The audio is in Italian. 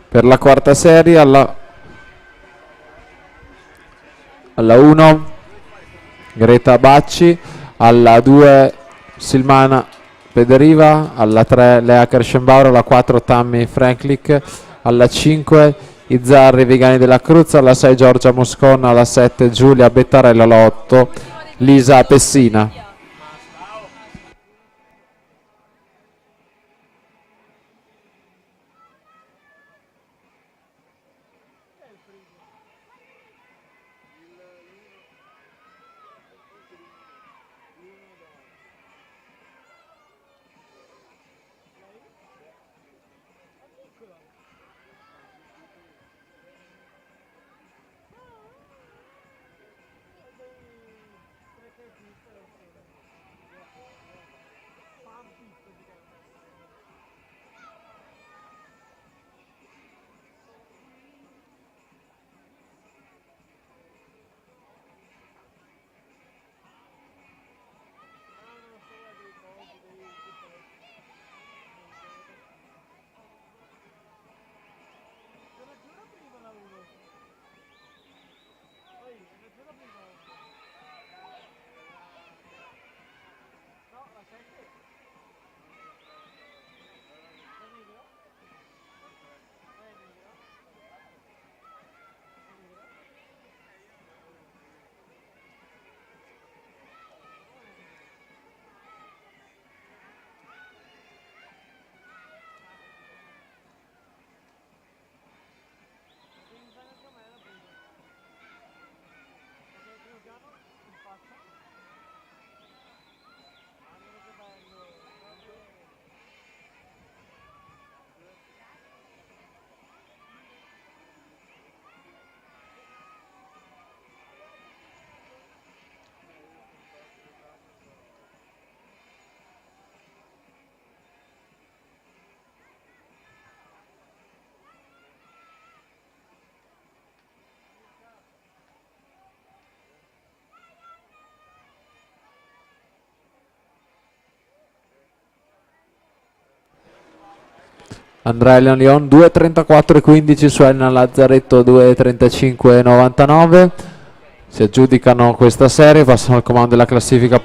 Per la quarta serie alla 1 Greta Bacci, alla 2 Silmana Pederiva, alla 3 Lea Kerschenbauer, alla 4 Tammy Franklick, alla 5 Izzarri Vigani della Cruz, alla 6 Giorgia Mosconna, alla 7 Giulia Bettarella, alla 8 Lisa Pessina. Andrea Leon 2.34.15 su Elena Lazzaretto 2.35.99. Si aggiudicano questa serie, passano al comando della classifica